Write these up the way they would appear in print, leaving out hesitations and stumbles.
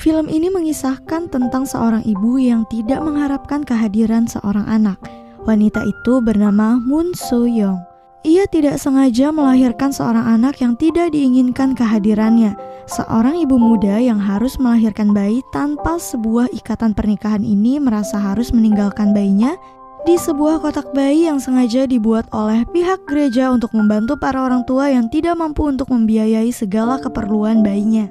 Film ini mengisahkan tentang seorang ibu yang tidak mengharapkan kehadiran seorang anak. Wanita itu bernama Moon So-young. Ia tidak sengaja melahirkan seorang anak yang tidak diinginkan kehadirannya. Seorang ibu muda yang harus melahirkan bayi tanpa sebuah ikatan pernikahan ini merasa harus meninggalkan bayinya di sebuah kotak bayi yang sengaja dibuat oleh pihak gereja untuk membantu para orang tua yang tidak mampu untuk membiayai segala keperluan bayinya.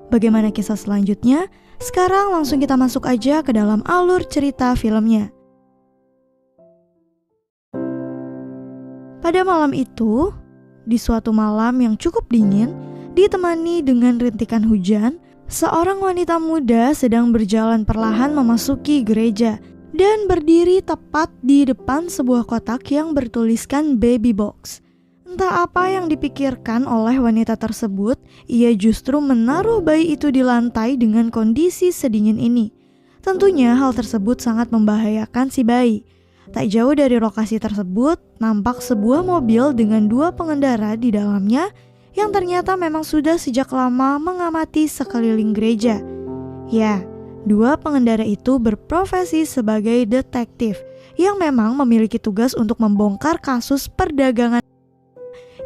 Bagaimana kisah selanjutnya? Sekarang langsung kita masuk aja ke dalam alur cerita filmnya. Pada malam itu, di suatu malam yang cukup dingin, ditemani dengan rintikan hujan, seorang wanita muda sedang berjalan perlahan memasuki gereja dan berdiri tepat di depan sebuah kotak yang bertuliskan baby box. Entah apa yang dipikirkan oleh wanita tersebut, ia justru menaruh bayi itu di lantai dengan kondisi sedingin ini. Tentunya hal tersebut sangat membahayakan si bayi. Tak jauh dari lokasi tersebut, nampak sebuah mobil dengan 2 pengendara di dalamnya yang ternyata memang sudah sejak lama mengamati sekeliling gereja. Ya, 2 pengendara itu berprofesi sebagai detektif yang memang memiliki tugas untuk membongkar kasus perdagangan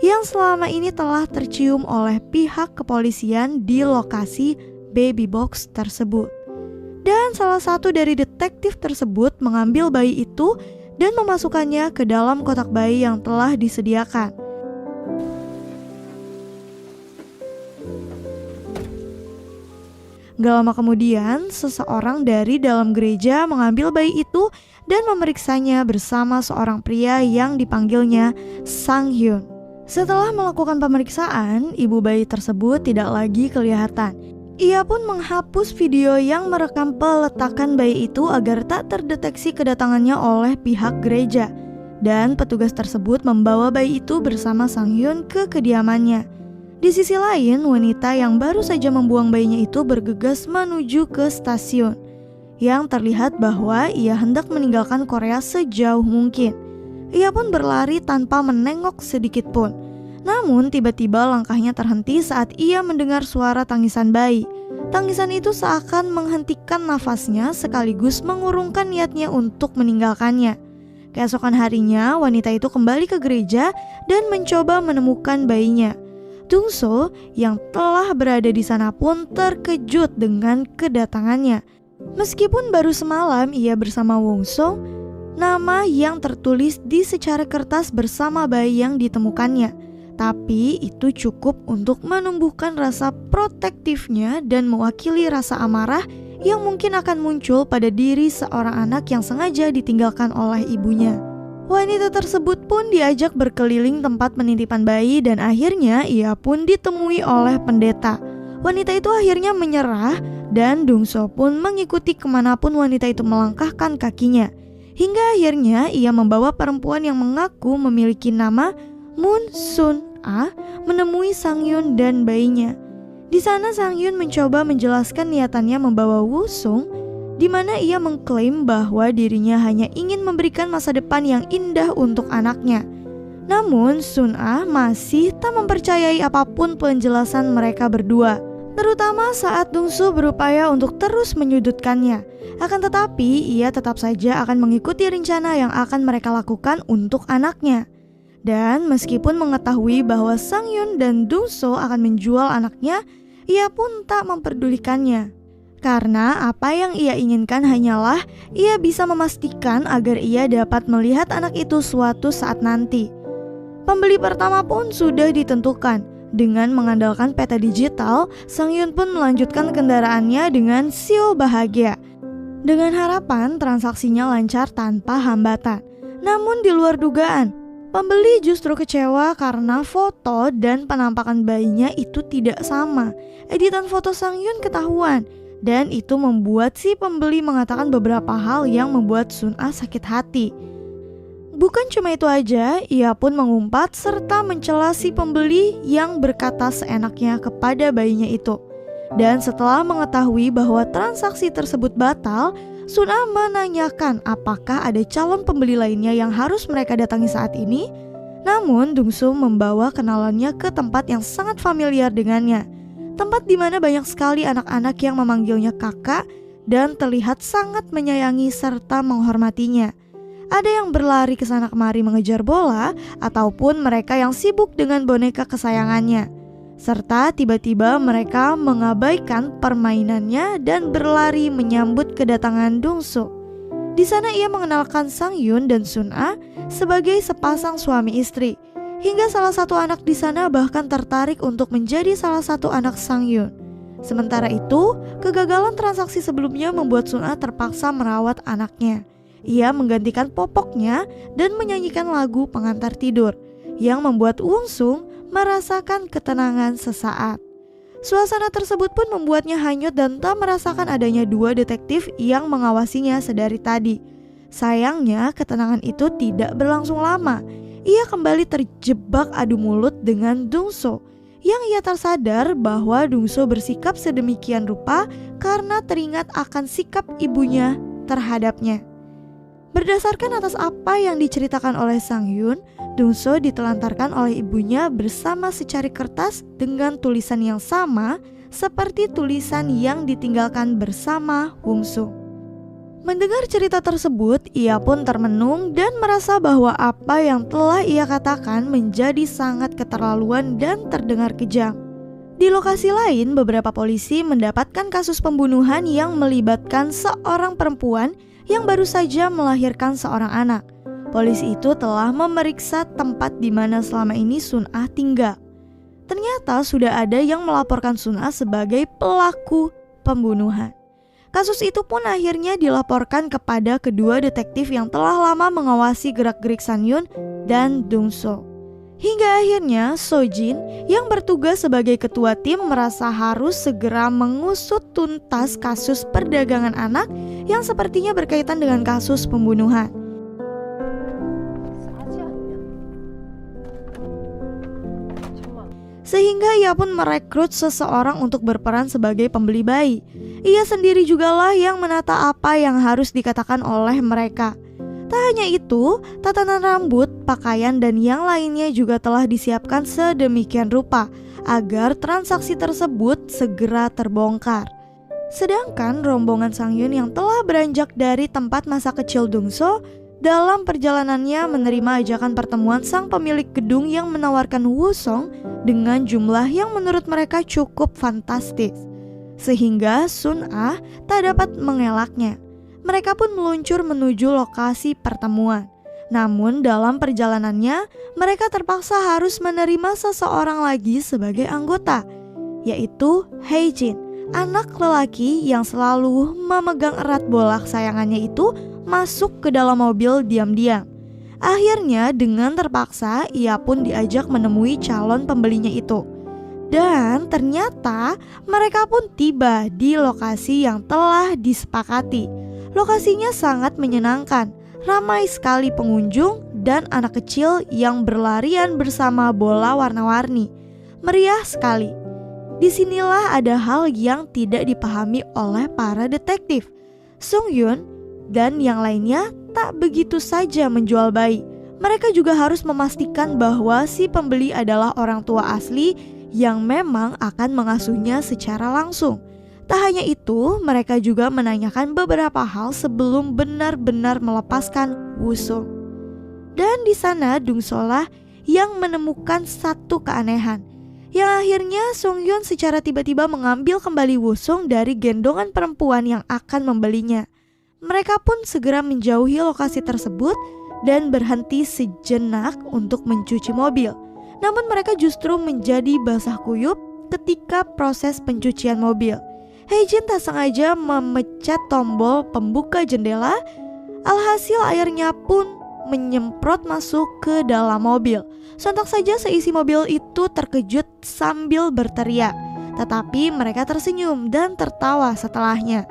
yang selama ini telah tercium oleh pihak kepolisian di lokasi baby box tersebut. Dan salah satu dari detektif tersebut mengambil bayi itu dan memasukkannya ke dalam kotak bayi yang telah disediakan. Gak lama kemudian, seseorang dari dalam gereja mengambil bayi itu dan memeriksanya bersama seorang pria yang dipanggilnya Sang Hyun. Setelah melakukan pemeriksaan, ibu bayi tersebut tidak lagi kelihatan. Ia pun menghapus video yang merekam peletakan bayi itu agar tak terdeteksi kedatangannya oleh pihak gereja. Dan petugas tersebut membawa bayi itu bersama Sang Hyun ke kediamannya. Di sisi lain, wanita yang baru saja membuang bayinya itu bergegas menuju ke stasiun. Yang terlihat bahwa ia hendak meninggalkan Korea sejauh mungkin. Ia pun berlari tanpa menengok sedikit pun. Namun tiba-tiba langkahnya terhenti saat ia mendengar suara tangisan bayi. Tangisan itu seakan menghentikan nafasnya sekaligus mengurungkan niatnya untuk meninggalkannya. Keesokan harinya, wanita itu kembali ke gereja dan mencoba menemukan bayinya. Dungso yang telah berada di sana pun terkejut dengan kedatangannya. Meskipun baru semalam ia bersama Wongsong, nama yang tertulis di secari kertas bersama bayi yang ditemukannya. Tapi itu cukup untuk menumbuhkan rasa protektifnya dan mewakili rasa amarah yang mungkin akan muncul pada diri seorang anak yang sengaja ditinggalkan oleh ibunya. Wanita tersebut pun diajak berkeliling tempat penitipan bayi dan akhirnya ia pun ditemui oleh pendeta. Wanita itu akhirnya menyerah dan Dungso pun mengikuti kemanapun wanita itu melangkahkan kakinya. Hingga akhirnya ia membawa perempuan yang mengaku memiliki nama Moon Sun-a menemui Sang Hyun dan bayinya. Di sana Sang Hyun mencoba menjelaskan niatannya membawa Woo-sung, di mana ia mengklaim bahwa dirinya hanya ingin memberikan masa depan yang indah untuk anaknya. Namun Sun-a masih tak mempercayai apapun penjelasan mereka berdua, terutama saat Dungsu berupaya untuk terus menyudutkannya. Akan tetapi ia tetap saja akan mengikuti rencana yang akan mereka lakukan untuk anaknya. Dan meskipun mengetahui bahwa Sang Hyun dan Dungso akan menjual anaknya, ia pun tak memperdulikannya. Karena apa yang ia inginkan hanyalah ia bisa memastikan agar ia dapat melihat anak itu suatu saat nanti. Pembeli pertama pun sudah ditentukan. Dengan mengandalkan peta digital, Sang Hyun pun melanjutkan kendaraannya dengan siul bahagia. Dengan harapan transaksinya lancar tanpa hambatan. Namun di luar dugaan, pembeli justru kecewa karena foto dan penampakan bayinya itu tidak sama. Editan foto Sang Hyun ketahuan, dan itu membuat si pembeli mengatakan beberapa hal yang membuat Sun-a sakit hati. Bukan cuma itu aja, ia pun mengumpat serta mencela si pembeli yang berkata seenaknya kepada bayinya itu. Dan setelah mengetahui bahwa transaksi tersebut batal, Sun-a menanyakan apakah ada calon pembeli lainnya yang harus mereka datangi saat ini. Namun Dungsu membawa kenalannya ke tempat yang sangat familiar dengannya. tempat di mana banyak sekali anak-anak yang memanggilnya kakak dan terlihat sangat menyayangi serta menghormatinya. Ada yang berlari ke sana kemari mengejar bola, ataupun mereka yang sibuk dengan boneka kesayangannya. Serta tiba-tiba mereka mengabaikan permainannya dan berlari menyambut kedatangan Dongso. Di sana ia mengenalkan Sang-hyun dan Sun-ah sebagai sepasang suami istri. Hingga salah satu anak di sana bahkan tertarik untuk menjadi salah satu anak Sang-hyun. Sementara itu, kegagalan transaksi sebelumnya membuat Sun-ah terpaksa merawat anaknya. Ia menggantikan popoknya dan menyanyikan lagu pengantar tidur yang membuat Woong-sung merasakan ketenangan sesaat. Suasana tersebut pun membuatnya hanyut dan tak merasakan adanya dua detektif yang mengawasinya sedari tadi. Sayangnya, ketenangan itu tidak berlangsung lama. Ia kembali terjebak adu mulut dengan Dongso, yang ia tersadar bahwa Dongso bersikap sedemikian rupa karena teringat akan sikap ibunya terhadapnya. Berdasarkan atas apa yang diceritakan oleh Sang-hyun, Dongso ditelantarkan oleh ibunya bersama secari kertas dengan tulisan yang sama seperti tulisan yang ditinggalkan bersama Woong-sung. Mendengar cerita tersebut, ia pun termenung dan merasa bahwa apa yang telah ia katakan menjadi sangat keterlaluan dan terdengar kejam. Di lokasi lain, beberapa polisi mendapatkan kasus pembunuhan yang melibatkan seorang perempuan yang baru saja melahirkan seorang anak. Polisi itu telah memeriksa tempat di mana selama ini Sun-ah tinggal. Ternyata sudah ada yang melaporkan Sun-ah sebagai pelaku pembunuhan. Kasus itu pun akhirnya dilaporkan kepada kedua detektif yang telah lama mengawasi gerak-gerik Sang-hyun dan Dongso. Hingga akhirnya Sojin yang bertugas sebagai ketua tim merasa harus segera mengusut tuntas kasus perdagangan anak yang sepertinya berkaitan dengan kasus pembunuhan. Sehingga ia pun merekrut seseorang untuk berperan sebagai pembeli bayi. Ia sendiri jugalah yang menata apa yang harus dikatakan oleh mereka. Tak hanya itu, tatanan rambut, pakaian, dan yang lainnya juga telah disiapkan sedemikian rupa agar transaksi tersebut segera terbongkar. Sedangkan rombongan Sang-hyun yang telah beranjak dari tempat masa kecil Dongso dalam perjalanannya menerima ajakan pertemuan sang pemilik gedung yang menawarkan Woo-sung dengan jumlah yang menurut mereka cukup fantastis. Sehingga Sun-ah tak dapat mengelaknya. Mereka pun meluncur menuju lokasi pertemuan. Namun dalam perjalanannya, mereka terpaksa harus menerima seseorang lagi sebagai anggota, yaitu Hae-jin, anak lelaki yang selalu memegang erat bola kesayangannya itu masuk ke dalam mobil diam-diam. Akhirnya dengan terpaksa ia pun diajak menemui calon pembelinya itu. Dan ternyata mereka pun tiba di lokasi yang telah disepakati. Lokasinya sangat menyenangkan, ramai sekali pengunjung dan anak kecil yang berlarian bersama bola warna-warni. Meriah sekali. Disinilah ada hal yang tidak dipahami oleh para detektif. Sung-hyun dan yang lainnya tak begitu saja menjual bayi. Mereka juga harus memastikan bahwa si pembeli adalah orang tua asli yang memang akan mengasuhnya secara langsung. Tak hanya itu, mereka juga menanyakan beberapa hal sebelum benar-benar melepaskan Woo-sung. Dan di sana Dongso-lah yang menemukan satu keanehan, yang akhirnya Sung-hyun secara tiba-tiba mengambil kembali Woo-sung dari gendongan perempuan yang akan membelinya. Mereka pun segera menjauhi lokasi tersebut dan berhenti sejenak untuk mencuci mobil. Namun mereka justru menjadi basah kuyup ketika proses pencucian mobil. Hae-jin tak sengaja memencet tombol pembuka jendela, alhasil airnya pun menyemprot masuk ke dalam mobil. Sontak saja seisi mobil itu terkejut sambil berteriak, tetapi mereka tersenyum dan tertawa setelahnya.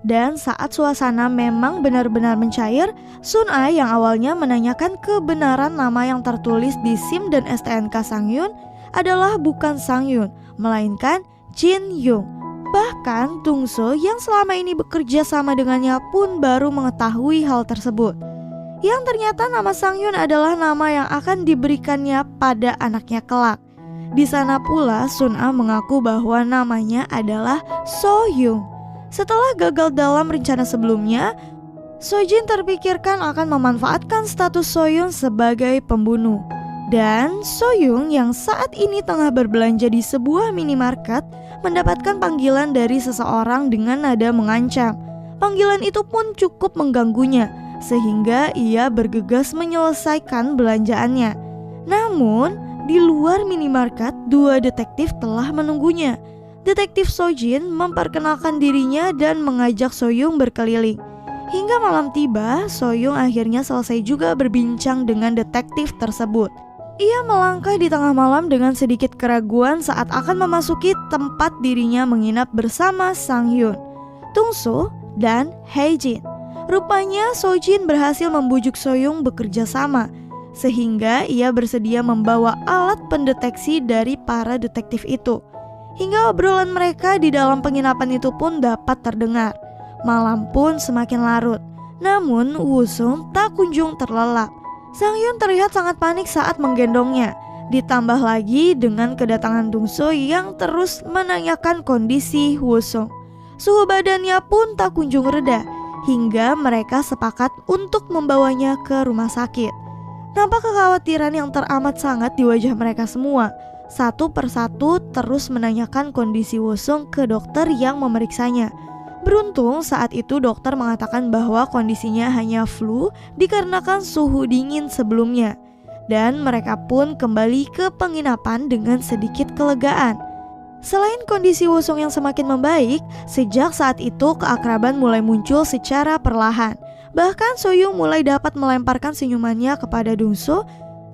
Dan saat suasana memang benar-benar mencair, Sun-ah yang awalnya menanyakan kebenaran nama yang tertulis di SIM dan STNK Sang-hyun adalah bukan Sang-hyun, melainkan Jin-young. Bahkan Dongso yang selama ini bekerja sama dengannya pun baru mengetahui hal tersebut. yang ternyata nama Sang-hyun adalah nama yang akan diberikannya pada anaknya kelak. Di sana pula Sun-a mengaku bahwa namanya adalah So-hyung. Setelah gagal dalam rencana sebelumnya, So-jin terpikirkan akan memanfaatkan status So-hyung sebagai pembunuh. Dan So-hyung yang saat ini tengah berbelanja di sebuah minimarket mendapatkan panggilan dari seseorang dengan nada mengancam. Panggilan itu pun cukup mengganggunya, sehingga ia bergegas menyelesaikan belanjaannya. Namun, di luar minimarket, dua detektif telah menunggunya. Detektif So-jin memperkenalkan dirinya dan mengajak So-hyung berkeliling. Hingga malam tiba, So-hyung akhirnya selesai juga berbincang dengan detektif tersebut. Ia melangkah di tengah malam dengan sedikit keraguan saat akan memasuki tempat dirinya menginap bersama Sang-hyun, Tung-soo, dan Hae-jin. Rupanya So-jin berhasil membujuk So-hyung bekerja sama, sehingga ia bersedia membawa alat pendeteksi dari para detektif itu. Hingga obrolan mereka di dalam penginapan itu pun dapat terdengar. Malam pun semakin larut, namun Woo-sung tak kunjung terlelap. Sang-hyun terlihat sangat panik saat menggendongnya. Ditambah lagi dengan kedatangan Dong-soo yang terus menanyakan kondisi Woo-sung. Suhu badannya pun tak kunjung reda, hingga mereka sepakat untuk membawanya ke rumah sakit. Nampak kekhawatiran yang teramat sangat di wajah mereka semua. Satu persatu terus menanyakan kondisi Woo-sung ke dokter yang memeriksanya. Beruntung saat itu dokter mengatakan bahwa kondisinya hanya flu dikarenakan suhu dingin sebelumnya. Dan mereka pun kembali ke penginapan dengan sedikit kelegaan. Selain kondisi Woo-sung yang semakin membaik, sejak saat itu keakraban mulai muncul secara perlahan. Bahkan So-hyung mulai dapat melemparkan senyumannya kepada Dong-soo,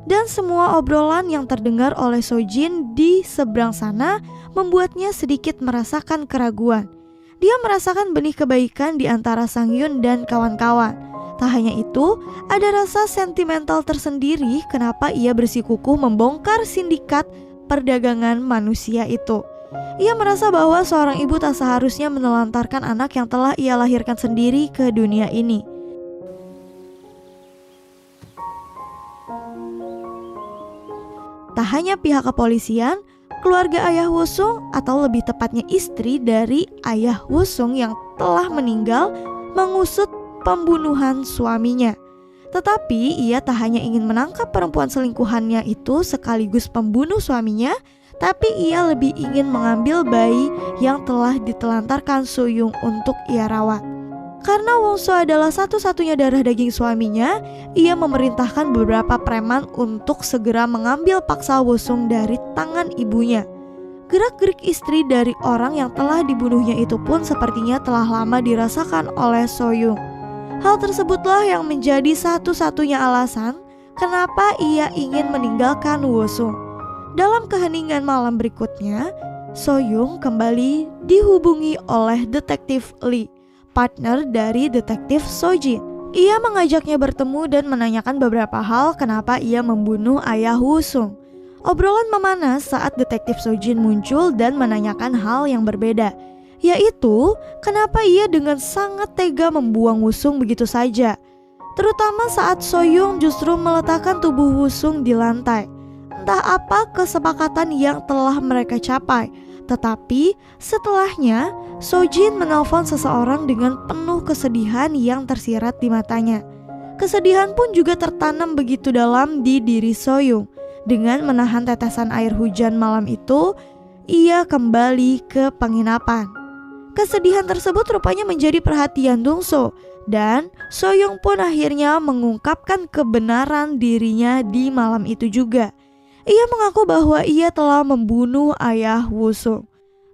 dan semua obrolan yang terdengar oleh So-jin di seberang sana membuatnya sedikit merasakan keraguan. Dia merasakan benih kebaikan di antara Sang-hyun dan kawan-kawan. Tak hanya itu, ada rasa sentimental tersendiri kenapa ia bersikukuh membongkar sindikat perdagangan manusia itu. Ia merasa bahwa seorang ibu tak seharusnya menelantarkan anak yang telah ia lahirkan sendiri ke dunia ini. Tak hanya pihak kepolisian, keluarga ayah Woo-sung atau lebih tepatnya istri dari ayah Woo-sung yang telah meninggal mengusut pembunuhan suaminya. Tetapi ia tak hanya ingin menangkap perempuan selingkuhannya itu sekaligus pembunuh suaminya, tapi ia lebih ingin mengambil bayi yang telah ditelantarkan So-hyung untuk ia rawat. Karena Wong-soo adalah satu-satunya darah daging suaminya, ia memerintahkan beberapa preman untuk segera mengambil paksa Woo-sung dari tangan ibunya. Gerak-gerik istri dari orang yang telah dibunuhnya itu pun sepertinya telah lama dirasakan oleh So-hyung. Hal tersebutlah yang menjadi satu-satunya alasan kenapa ia ingin meninggalkan Woo-sung. Dalam keheningan malam berikutnya, So-hyung kembali dihubungi oleh detektif Lee, partner dari detektif So-jin. Ia mengajaknya bertemu dan menanyakan beberapa hal kenapa ia membunuh ayah Woo-sung. Obrolan memanas saat detektif So-jin muncul dan menanyakan hal yang berbeda, yaitu kenapa ia dengan sangat tega membuang Woo-sung begitu saja. Terutama saat So-hyung justru meletakkan tubuh Woo-sung di lantai. Entah apa kesepakatan yang telah mereka capai, tetapi setelahnya So-jin menelpon seseorang dengan penuh kesedihan yang tersirat di matanya. Kesedihan pun juga tertanam begitu dalam di diri So-hyung. Dengan menahan tetesan air hujan malam itu, ia kembali ke penginapan. Kesedihan tersebut rupanya menjadi perhatian Dong-soo, dan So-hyung pun akhirnya mengungkapkan kebenaran dirinya di malam itu juga. Ia mengaku bahwa ia telah membunuh ayah Woo-sung.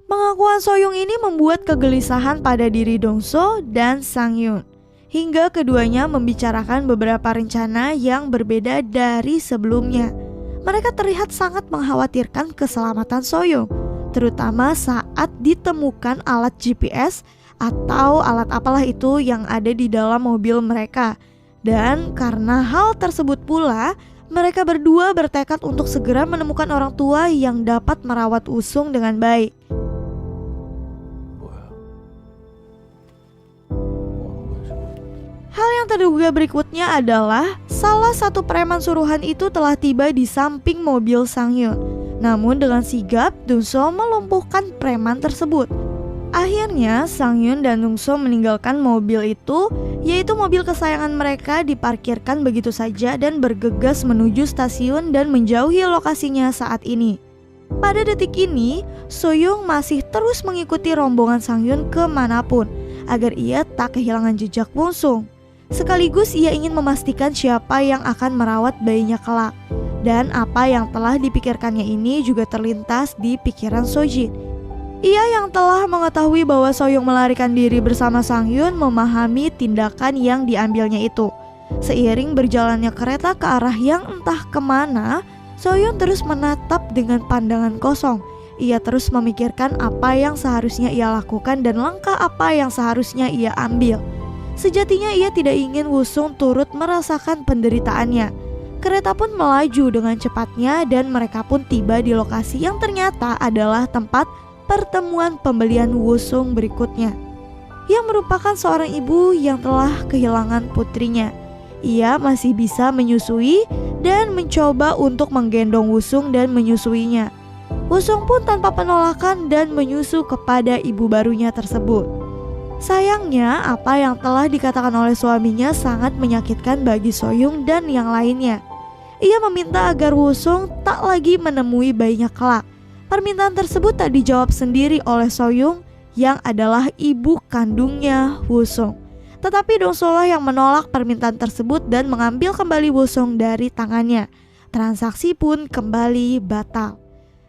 Pengakuan So-hyung ini membuat kegelisahan pada diri Dong-soo dan Sang-hyun, hingga keduanya membicarakan beberapa rencana yang berbeda dari sebelumnya. Mereka terlihat sangat mengkhawatirkan keselamatan So-hyung, terutama saat ditemukan alat GPS atau alat apalah itu yang ada di dalam mobil mereka. Dan karena hal tersebut pula, mereka berdua bertekad untuk segera menemukan orang tua yang dapat merawat Woo-sung dengan baik. Hal yang yang terduga berikutnya adalah salah satu preman suruhan itu telah tiba di samping mobil Sang-hyun. Namun dengan sigap, Dungso melumpuhkan preman tersebut. Akhirnya Sang-hyun dan Dungso meninggalkan mobil itu, yaitu mobil kesayangan mereka, diparkirkan begitu saja dan bergegas menuju stasiun dan menjauhi lokasinya saat ini. Pada detik ini, Soyoung masih terus mengikuti rombongan Sang-hyun kemanapun agar ia tak kehilangan jejak Woo-sung. Sekaligus ia ingin memastikan siapa yang akan merawat bayinya kelak. Dan apa yang telah dipikirkannya ini juga terlintas di pikiran Sojin. Ia yang telah mengetahui bahwa Soyoung melarikan diri bersama Sang-hyun memahami tindakan yang diambilnya itu. Seiring berjalannya kereta ke arah yang entah kemana, Soyoung terus menatap dengan pandangan kosong. Ia terus memikirkan apa yang seharusnya ia lakukan dan langkah apa yang seharusnya ia ambil. Sejatinya ia tidak ingin Woo-sung turut merasakan penderitaannya. Kereta pun melaju dengan cepatnya dan mereka pun tiba di lokasi yang ternyata adalah tempat pertemuan pembelian Woo-sung berikutnya, yang merupakan seorang ibu yang telah kehilangan putrinya. Ia masih bisa menyusui dan mencoba untuk menggendong Woo-sung dan menyusuinya. Woo-sung pun tanpa penolakan dan menyusu kepada ibu barunya tersebut. Sayangnya, apa yang telah dikatakan oleh suaminya sangat menyakitkan bagi Soyoung dan yang lainnya. Ia meminta agar Woo-sung tak lagi menemui bayinya kelak. Permintaan tersebut tak dijawab sendiri oleh Soyoung yang adalah ibu kandungnya Woo-sung. Tetapi Dongso lah yang menolak permintaan tersebut dan mengambil kembali Woo-sung dari tangannya. Transaksi pun kembali batal.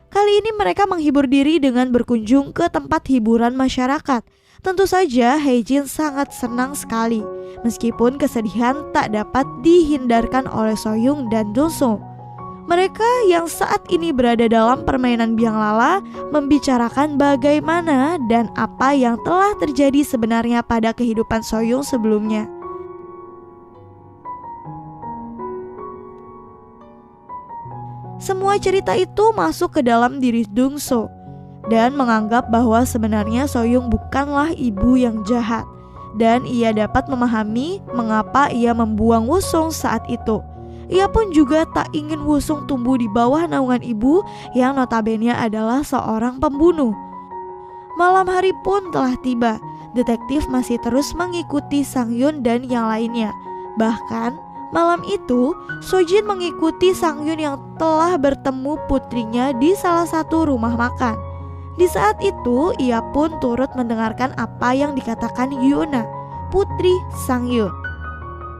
Kali ini mereka menghibur diri dengan berkunjung ke tempat hiburan masyarakat. Tentu saja Hae-jin sangat senang sekali, meskipun kesedihan tak dapat dihindarkan oleh Soyoung dan Dongso. Mereka yang saat ini berada dalam permainan biang lala membicarakan bagaimana dan apa yang telah terjadi sebenarnya pada kehidupan Soyoung sebelumnya. Semua cerita itu masuk ke dalam diri Dongso dan menganggap bahwa sebenarnya Soyoung bukanlah ibu yang jahat, dan ia dapat memahami mengapa ia membuang Woo-sung saat itu. Ia pun juga tak ingin Woo-sung tumbuh di bawah naungan ibu yang notabene adalah seorang pembunuh. Malam hari pun telah tiba. Detektif masih terus mengikuti Sang-hyun dan yang lainnya. Bahkan malam itu Sojin mengikuti Sang-hyun yang telah bertemu putrinya di salah satu rumah makan. Di saat itu, ia pun turut mendengarkan apa yang dikatakan Yuna, putri Sang-hyun.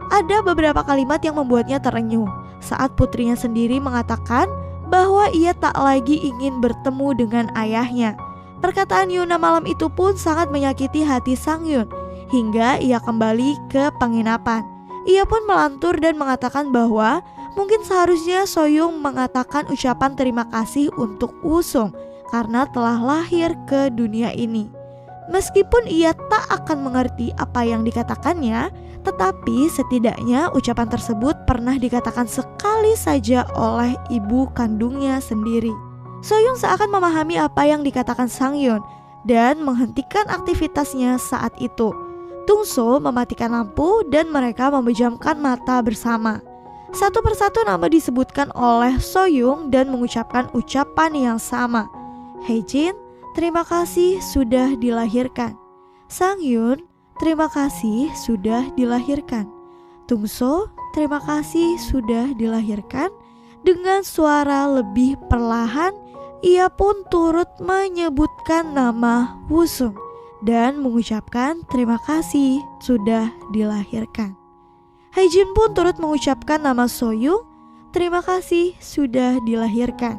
Ada beberapa kalimat yang membuatnya terenyuh saat putrinya sendiri mengatakan bahwa ia tak lagi ingin bertemu dengan ayahnya. Perkataan Yuna malam itu pun sangat menyakiti hati Sang-hyun hingga ia kembali ke penginapan. Ia pun melantur dan mengatakan bahwa mungkin seharusnya Soyoung mengatakan ucapan terima kasih untuk Woo-sung karena telah lahir ke dunia ini. Meskipun ia tak akan mengerti apa yang dikatakannya, tetapi setidaknya ucapan tersebut pernah dikatakan sekali saja oleh ibu kandungnya sendiri. Soyoung seakan memahami apa yang dikatakan Sang-hyun dan menghentikan aktivitasnya saat itu. Dongso mematikan lampu dan mereka memejamkan mata bersama. Satu persatu nama disebutkan oleh Soyoung dan mengucapkan ucapan yang sama. Hae-jin, terima kasih sudah dilahirkan. Sang-hyun, terima kasih sudah dilahirkan. Dongso, terima kasih sudah dilahirkan. Dengan suara lebih perlahan, ia pun turut menyebutkan nama Woo-sung dan mengucapkan terima kasih sudah dilahirkan. Hae-jin pun turut mengucapkan nama Soyoung, terima kasih sudah dilahirkan.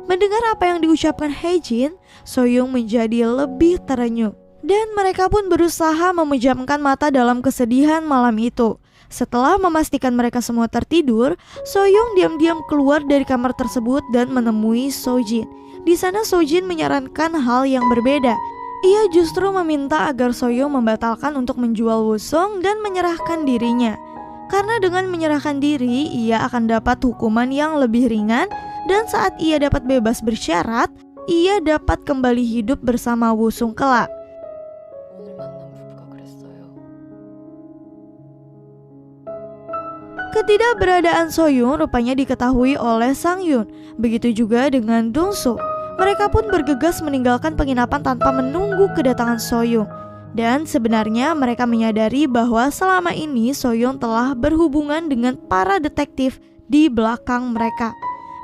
Mendengar apa yang diucapkan Hae-jin, Soyoung menjadi lebih terenyuh dan mereka pun berusaha memejamkan mata dalam kesedihan malam itu. Setelah memastikan mereka semua tertidur, Soyoung diam-diam keluar dari kamar tersebut dan menemui Sojin. Di sana Sojin menyarankan hal yang berbeda. Ia justru meminta agar Soyoung membatalkan untuk menjual Woo-sung dan menyerahkan dirinya. Karena dengan menyerahkan diri, ia akan dapat hukuman yang lebih ringan. Dan saat ia dapat bebas bersyarat, ia dapat kembali hidup bersama Woo-sung kelak. Ketidakberadaan Soyun rupanya diketahui oleh Sang-hyun. Begitu juga dengan Dong-soo. Mereka pun bergegas meninggalkan penginapan tanpa menunggu kedatangan Soyun. Dan sebenarnya mereka menyadari bahwa selama ini Soyun telah berhubungan dengan para detektif di belakang mereka.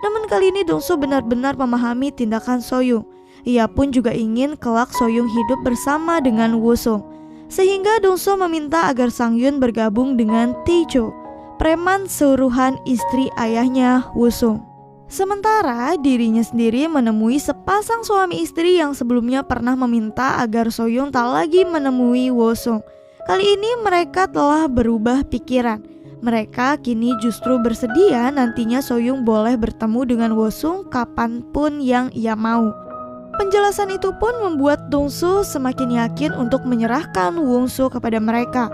Namun kali ini Dong-soo benar-benar memahami tindakan Soyun. Ia pun juga ingin kelak Soyun hidup bersama dengan Woo-sung. Sehingga Dong-soo meminta agar Sang-hyun bergabung dengan Tae-jo, preman suruhan istri ayahnya Woo-sung. Sementara dirinya sendiri menemui sepasang suami istri yang sebelumnya pernah meminta agar Soyun tak lagi menemui Woo-sung. Kali ini mereka telah berubah pikiran. Mereka kini justru bersedia nantinya Soyun boleh bertemu dengan Woo-sung kapanpun yang ia mau. Penjelasan itu pun membuat Dong-soo semakin yakin untuk menyerahkan Woo-sung kepada mereka.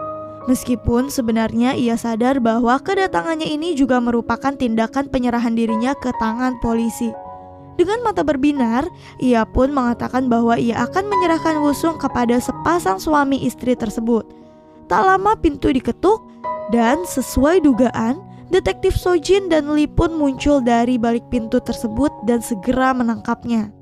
Meskipun sebenarnya ia sadar bahwa kedatangannya ini juga merupakan tindakan penyerahan dirinya ke tangan polisi. Dengan mata berbinar, ia pun mengatakan bahwa ia akan menyerahkan Woo-sung kepada sepasang suami istri tersebut. Tak lama pintu diketuk dan sesuai dugaan, detektif Sojin dan Lee pun muncul dari balik pintu tersebut dan segera menangkapnya.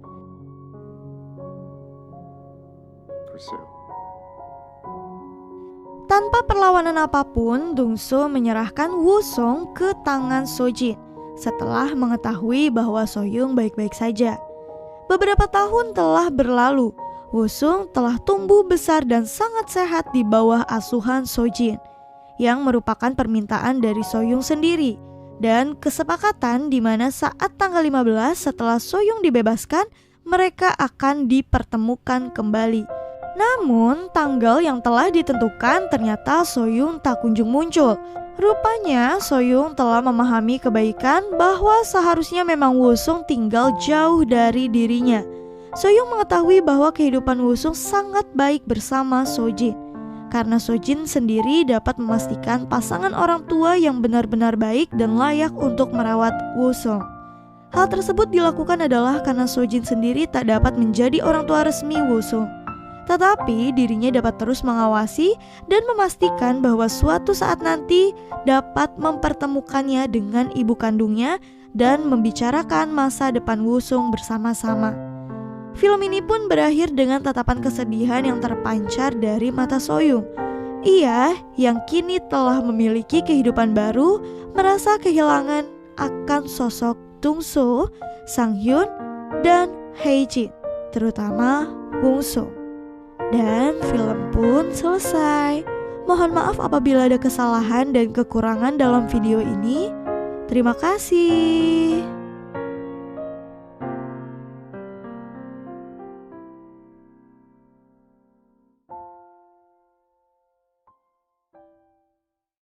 Tanpa perlawanan apapun, Dong-soo menyerahkan Woo-sung ke tangan Sojin setelah mengetahui bahwa Soyun baik-baik saja. Beberapa tahun telah berlalu, Woo-sung telah tumbuh besar dan sangat sehat di bawah asuhan Sojin, yang merupakan permintaan dari Soyun sendiri dan kesepakatan di mana saat tanggal 15 setelah Soyun dibebaskan, mereka akan dipertemukan kembali. Namun tanggal yang telah ditentukan ternyata Soyun tak kunjung muncul. Rupanya Soyun telah memahami kebaikan bahwa seharusnya memang Woo-sung tinggal jauh dari dirinya. Soyun mengetahui bahwa kehidupan Woo-sung sangat baik bersama Sojin, karena Sojin sendiri dapat memastikan pasangan orang tua yang benar-benar baik dan layak untuk merawat Woo-sung. Hal tersebut dilakukan adalah karena Sojin sendiri tak dapat menjadi orang tua resmi Woo-sung. Tetapi dirinya dapat terus mengawasi dan memastikan bahwa suatu saat nanti dapat mempertemukannya dengan ibu kandungnya dan membicarakan masa depan Woo-sung bersama-sama. Film ini pun berakhir dengan tatapan kesedihan yang terpancar dari mata Soyun. Ia yang kini telah memiliki kehidupan baru merasa kehilangan akan sosok Dong-soo, Sang-hyun, dan Hae-jin, terutama Woo-sung. Dan film pun selesai. Mohon maaf apabila ada kesalahan dan kekurangan dalam video ini. Terima kasih.